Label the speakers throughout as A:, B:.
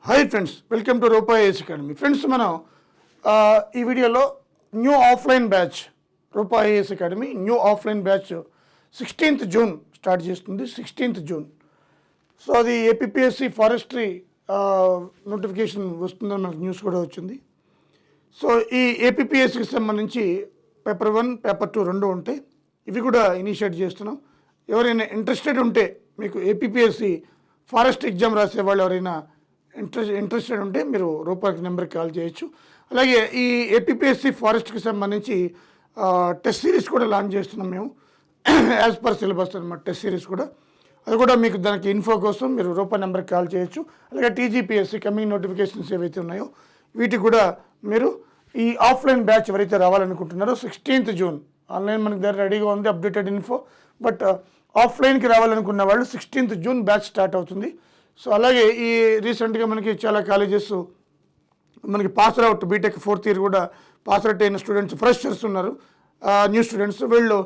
A: Hi friends, welcome to రూపాయి IAS academy. Friends, మనం ఈ వీడియోలో న్యూ ఆఫ్లైన్ బ్యాచ్ రూపాయి IAS academy new offline batch 16th June start చేస్తుంది. 16th June. సో అది ఏపీఎస్సి ఫారెస్ట్రీ నోటిఫికేషన్ వస్తుందని మనకు న్యూస్ కూడా వచ్చింది. సో ఈ ఏపీఎస్సికి సంబంధించి పేపర్ 1, పేపర్ 2 రెండు ఉంటాయి. ఇవి కూడా ఇనిషియేట్ చేస్తున్నాం. ఎవరైనా ఇంట్రెస్టెడ్ ఉంటే, మీకు ఏపీఎస్సి ఫారెస్ట్ ఎగ్జామ్ రాసే వాళ్ళు ఎవరైనా ఇంట్రెస్టెడ్ ఉంటే మీరు రూపాయి నెంబర్కి కాల్ చేయొచ్చు. అలాగే ఈ ఏపీఎస్సి ఫారెస్ట్కి సంబంధించి టెస్ట్ సిరీస్ కూడా లాంచ్ చేస్తున్నాం మేము, యాజ్ పర్ సిలబస్ అనమాట. టెస్ట్ సిరీస్ కూడా, అది కూడా మీకు దానికి ఇన్ఫో కోసం మీరు రూపాయి నెంబర్కి కాల్ చేయొచ్చు. అలాగే టీజీపీఎస్సి కమింగ్ నోటిఫికేషన్స్ ఏవైతే ఉన్నాయో వీటికి కూడా మీరు ఈ ఆఫ్లైన్ బ్యాచ్ ఎవరైతే రావాలనుకుంటున్నారో 16th జూన్, ఆన్లైన్ మనకి దగ్గర రెడీగా ఉంది అప్డేటెడ్ ఇన్ఫో, బట్ ఆఫ్లైన్కి రావాలనుకున్న వాళ్ళు 16th జూన్ బ్యాచ్ స్టార్ట్ అవుతుంది. సో అలాగే ఈ రీసెంట్గా మనకి చాలా కాలేజెస్ మనకి pass out, BTech 4th year కూడా పాస్ అవుట్ అయిన స్టూడెంట్స్, ఫ్రెషర్స్ ఉన్నారు, న్యూ స్టూడెంట్స్. వీళ్ళు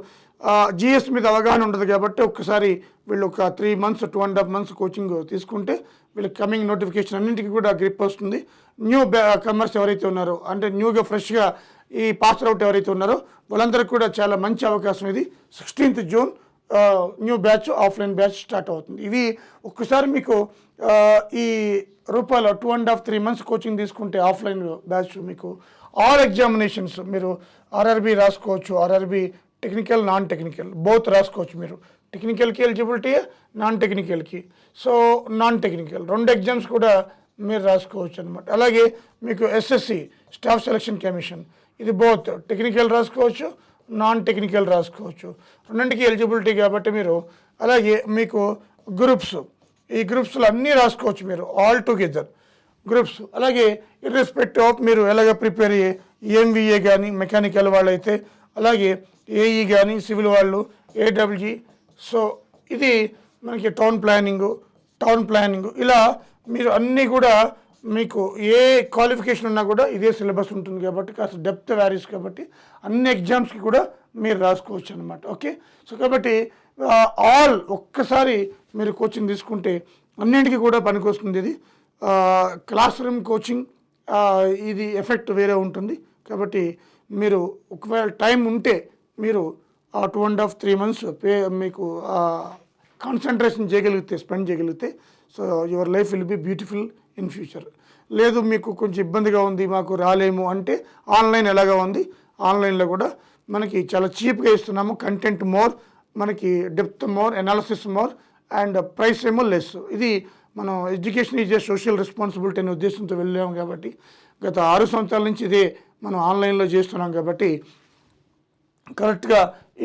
A: జిఎస్ మీద అవగాహన ఉండదు కాబట్టి ఒక్కసారి వీళ్ళు ఒక 3 months 2.5 months కోచింగ్ తీసుకుంటే వీళ్ళకి కమింగ్ నోటిఫికేషన్ అన్నింటికి కూడా గ్రిప్ వస్తుంది. న్యూ కమర్స్ ఎవరైతే ఉన్నారో, అంటే న్యూగా ఫ్రెష్గా ఈ పాస్ అవుట్ ఎవరైతే ఉన్నారో వాళ్ళందరికీ కూడా చాలా మంచి అవకాశం ఇది. 16th June new batch offline batch start అవుతుంది. ఇవి ఒక్కసారి మీకు ఈ రూపాయలు 2.5-3 months కోచింగ్ తీసుకుంటే ఆఫ్లైన్ బ్యాచ్ మీకు ఆల్ ఎగ్జామినేషన్స్ మీరు ఆర్ఆర్బి రాసుకోవచ్చు, RRB technical, non technical both రాసుకోవచ్చు. మీరు టెక్నికల్కి ఎలిజిబిలిటీ, నాన్ టెక్నికల్కి. సో నాన్ టెక్నికల్ 2 ఎగ్జామ్స్ కూడా మీరు రాసుకోవచ్చు అనమాట. అలాగే మీకు ఎస్ఎస్సి స్టాఫ్ సెలక్షన్ కమిషన్, ఇది బోత్ టెక్నికల్ రాసుకోవచ్చు, నాన్ టెక్నికల్ రాసుకోవచ్చు, రెండింటికి ఎలిజిబిలిటీ కాబట్టి మీరు. అలాగే మీకు గ్రూప్స్, ఈ గ్రూప్స్లో అన్నీ రాసుకోవచ్చు మీరు, ఆల్ టుగెదర్ గ్రూప్స్. అలాగే ఇర్రెస్పెక్టివ్ ఆఫ్ మీరు ఎలాగ ప్రిపేర్ అయ్యే ఎంవిఏ కానీ మెకానికల్ వాళ్ళు అయితే, అలాగే ఏఈ కానీ సివిల్ వాళ్ళు, ఏడబ్ల్యూజీ. సో ఇది మనకి టౌన్ ప్లానింగ్ ఇలా మీరు అన్నీ కూడా మీకు ఏ క్వాలిఫికేషన్ ఉన్నా కూడా ఇదే సిలబస్ ఉంటుంది కాబట్టి కాస్త డెప్త్ వ్యారీస్ కాబట్టి అన్ని ఎగ్జామ్స్కి కూడా మీరు రాసుకోవచ్చు అనమాట. ఓకే. సో కాబట్టి ఆల్ ఒక్కసారి మీరు కోచింగ్ తీసుకుంటే అన్నింటికి కూడా పనికొస్తుంది. ఇది క్లాస్ రూమ్ కోచింగ్, ఇది ఎఫెక్ట్ వేరే ఉంటుంది కాబట్టి మీరు ఒకవేళ టైం ఉంటే మీరు 2.5-3 months మీకు కాన్సన్ట్రేషన్ చేయగలిగితే, స్పెండ్ చేయగలిగితే, so your life will be beautiful in future. లేదు మీకు కొంచెం ఇబ్బందిగా ఉంది, మాకు రాలేము అంటే ఆన్లైన్ ఎలాగా ఉంది, ఆన్లైన్లో కూడా మనకి చాలా చీప్గా ఇస్తున్నాము. కంటెంట్ మోర్, మనకి depth more, analysis more, and price ఏమో లెస్. ఇది మనం education is a social responsibility అనే ఉద్దేశంతో వెళ్ళాము కాబట్టి గత 6 సంవత్సరాల నుంచి ఇదే మనం ఆన్లైన్లో చేస్తున్నాం కాబట్టి కరెక్ట్గా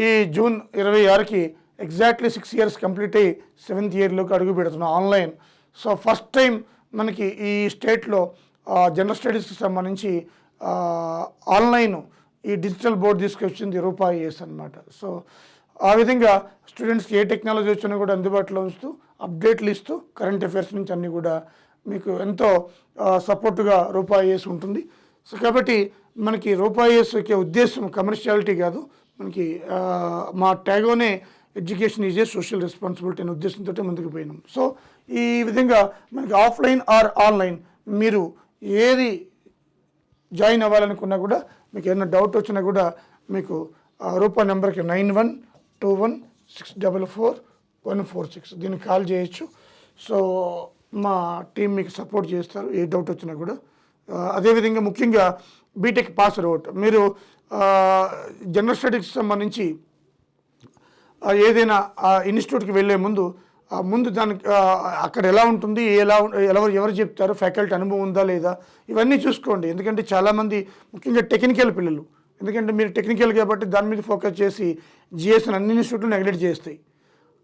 A: ఈ జూన్ 26కి ఎగ్జాక్ట్లీ 6 years కంప్లీట్ అయ్యి 7th yearలోకి అడుగు పెడుతున్నాం ఆన్లైన్. సో ఫస్ట్ టైం మనకి ఈ స్టేట్లో జనరల్ స్టడీస్కి సంబంధించి ఆన్లైన్ ఈ డిజిటల్ బోర్డ్ తీసుకొచ్చింది రూపాయి ఐఏఎస్ అనమాట. సో ఆ విధంగా స్టూడెంట్స్కి ఏ టెక్నాలజీ వచ్చినా కూడా అందుబాటులో ఉంచుతూ, అప్డేట్లు ఇస్తూ, కరెంట్ అఫైర్స్ నుంచి అన్నీ కూడా మీకు ఎంతో సపోర్టుగా రూపాయి ఐఏఎస్ ఉంటుంది. సో కాబట్టి మనకి రూపాయి ఐఏఎస్కి ఉద్దేశం కమర్షియాలిటీ కాదు, మనకి మా ట్యాగోనే education is a social responsibility అనే ఉద్దేశంతో ముందుకు పోయినాం. సో ఈ విధంగా మనకి ఆఫ్లైన్ ఆర్ ఆన్లైన్ మీరు ఏది జాయిన్ అవ్వాలనుకున్నా కూడా, మీకు ఏమైనా డౌట్ వచ్చినా కూడా మీకు రూపాయి నెంబర్కి 9121644146 దీనికి కాల్ చేయొచ్చు. సో మా టీం మీకు సపోర్ట్ చేస్తారు ఏ డౌట్ వచ్చినా కూడా. అదేవిధంగా ముఖ్యంగా బీటెక్ పాస్ అవుట్ మీరు జనరల్ స్టడీస్కి సంబంధించి ఏదైనా ఇన్స్టిట్యూట్కి వెళ్ళే ముందు దానికి అక్కడ ఎలా ఉంటుంది, ఎవరు చెప్తారు, ఫ్యాకల్టీ అనుభవం ఉందా లేదా, ఇవన్నీ చూసుకోండి. ఎందుకంటే చాలామంది ముఖ్యంగా టెక్నికల్ పిల్లలు, ఎందుకంటే మీరు టెక్నికల్ కాబట్టి దాని మీద ఫోకస్ చేసి జిఎస్ని అన్ని ఇన్స్టిట్యూట్లు నెగ్లెక్ట్ చేస్తాయి.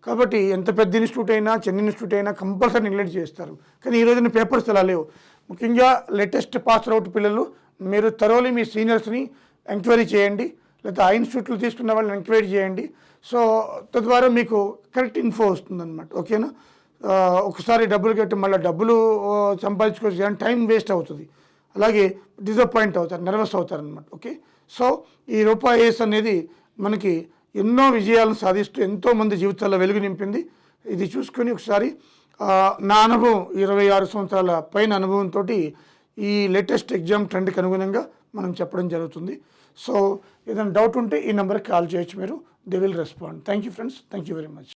A: కాబట్టి ఎంత పెద్ద ఇన్స్టిట్యూట్ అయినా, చిన్న ఇన్స్టిట్యూట్ అయినా కంపల్సరీ నెగ్లెక్ట్ చేస్తారు. కానీ ఈ రోజున పేపర్స్ అలా లేవు. ముఖ్యంగా లేటెస్ట్ పాస్ అవుట్ పిల్లలు మీరు థరోలీ మీ సీనియర్స్ని ఎంక్వైరీ చేయండి, లేకపోతే ఆ ఇన్స్టిట్యూట్లు తీసుకున్న వాళ్ళని ఎంక్వైరీ చేయండి. సో తద్వారా మీకు కరెక్ట్ ఇన్ఫో వస్తుందన్నమాట. ఓకేనా. ఒకసారి డబ్బులు కట్టి మళ్ళీ డబ్బులు సంపాదించుకోవచ్చు కానీ టైం వేస్ట్ అవుతుంది, అలాగే డిసప్పాయింట్ అవుతారు, నర్వస్ అవుతారనమాట. ఓకే. సో ఈ రూపాయి ఐఏఎస్ అనేది మనకి ఎన్నో విజయాలను సాధిస్తూ ఎంతోమంది జీవితాల్లో వెలుగు నింపింది. ఇది చూసుకొని ఒకసారి నా అనుభవం 26 సంవత్సరాల పైన అనుభవంతో ఈ లేటెస్ట్ ఎగ్జామ్ ట్రెండ్కి అనుగుణంగా మనం చెప్పడం జరుగుతుంది. సో ఏదైనా డౌట్ ఉంటే ఈ నెంబర్కి కాల్ చేయొచ్చు మీరు. They will respond. Thank you friends. Thank you very much.